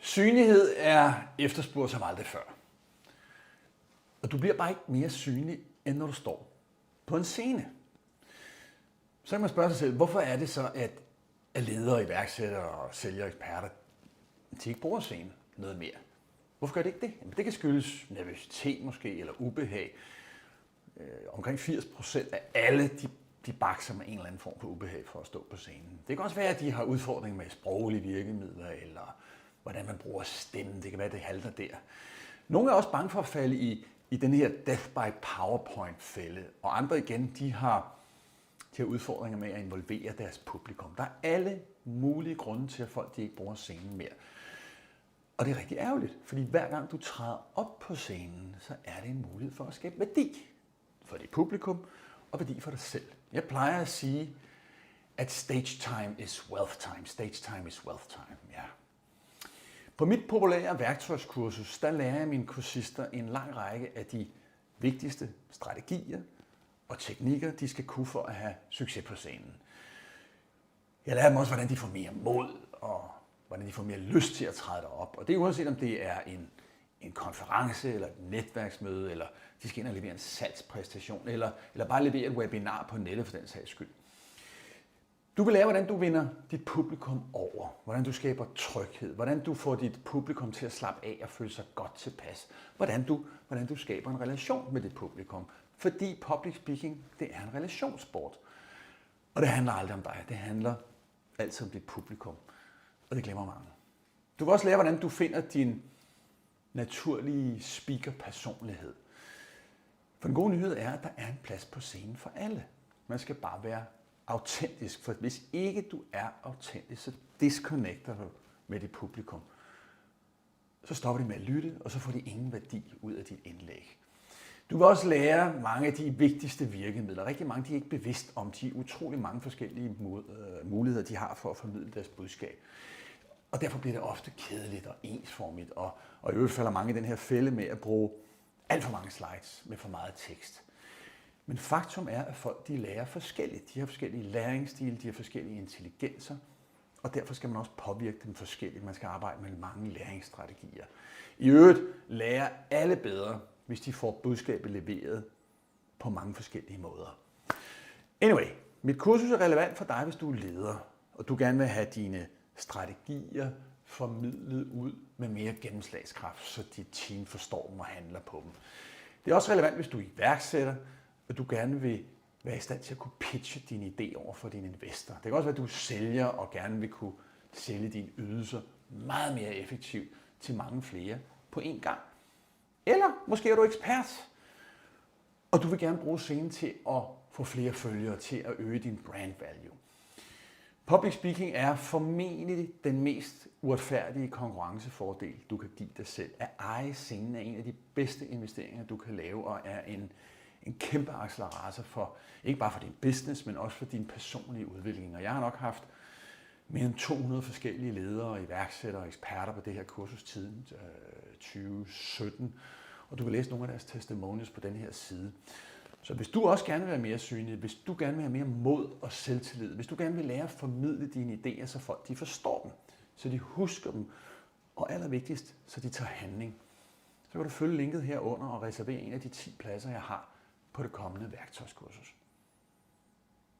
Synlighed er efterspurgt som aldrig før. Og du bliver bare ikke mere synlig, end når du står på en scene. Så kan man spørge sig selv, hvorfor er det så, at ledere, iværksættere og sælgere og eksperter, de ikke bruger scenen noget mere? Hvorfor gør det ikke det? Jamen, det kan skyldes nervøsitet måske, eller ubehag. Omkring 80% af alle, de bakser med en eller anden form for ubehag for at stå på scenen. Det kan også være, at de har udfordringer med sproglige virkemidler, eller hvordan man bruger stemmen. Det kan være, det halter der. Nogle er også bange for at falde i den her death by PowerPoint-fælde, og andre igen, de har udfordringer med at involvere deres publikum. Der er alle mulige grunde til, at folk de ikke bruger scenen mere. Og det er rigtig ærgerligt, fordi hver gang du træder op på scenen, så er det en mulighed for at skabe værdi for dit publikum og værdi for dig selv. Jeg plejer at sige, at stage time is wealth time. Stage time is wealth time, ja. På mit populære værktøjskursus, der lærer jeg mine kursister en lang række af de vigtigste strategier og teknikker, de skal kunne for at have succes på scenen. Jeg lærer dem også, hvordan de får mere mod, og hvordan de får mere lyst til at træde derop. Og det er uanset om det er en konference, eller et netværksmøde, eller de skal ind og levere en salgspræstation, eller bare levere et webinar på nettet for den sags skyld. Du vil lære, hvordan du vinder dit publikum over, hvordan du skaber tryghed, hvordan du får dit publikum til at slappe af og føle sig godt tilpas, hvordan du skaber en relation med dit publikum. Fordi public speaking, det er en relationssport. Og det handler aldrig om dig, det handler altid om dit publikum. Og det glemmer mange. Du vil også lære, hvordan du finder din naturlige speaker-personlighed. For den gode nyhed er, at der er en plads på scenen for alle. Man skal bare være autentisk, for hvis ikke du er autentisk, så disconnecter du med dit publikum. Så stopper de med at lytte, og så får de ingen værdi ud af dit indlæg. Du vil også lære mange af de vigtigste virkemidler. Rigtig mange de er ikke bevidst om de utrolig mange forskellige muligheder, de har for at formidle deres budskab. Og derfor bliver det ofte kedeligt og ensformigt, og i øvrigt falder mange i den her fælde med at bruge alt for mange slides med for meget tekst. Men faktum er, at folk de lærer forskelligt. De har forskellige læringsstile, de har forskellige intelligenser, og derfor skal man også påvirke dem forskelligt. Man skal arbejde med mange læringsstrategier. I øvrigt lærer alle bedre, hvis de får budskabet leveret på mange forskellige måder. Anyway, mit kursus er relevant for dig, hvis du er leder, og du gerne vil have dine strategier formidlet ud med mere gennemslagskraft, så dit team forstår dem og handler på dem. Det er også relevant, hvis du er iværksætter, og du gerne vil være i stand til at kunne pitche dine idéer over for dine investorer. Det kan også være, at du sælger og gerne vil kunne sælge dine ydelser meget mere effektivt til mange flere på én gang. Eller måske er du ekspert, og du vil gerne bruge scenen til at få flere følgere, til at øge din brand value. Public speaking er formentlig den mest uretfærdige konkurrencefordel, du kan give dig selv. At eje scenen er en af de bedste investeringer, du kan lave, og er en kæmpe accelerator for, ikke bare for din business, men også for din personlige udvikling. Og jeg har nok haft mere end 200 forskellige ledere, iværksættere og eksperter på det her kursus siden 2017. Og du kan læse nogle af deres testimonials på den her side. Så hvis du også gerne vil være mere synlig, hvis du gerne vil have mere mod og selvtillid, hvis du gerne vil lære at formidle dine idéer, så folk de forstår dem, så de husker dem, og allervigtigst, så de tager handling, så kan du følge linket herunder og reservere en af de 10 pladser, jeg har på det kommende værktøjskursus.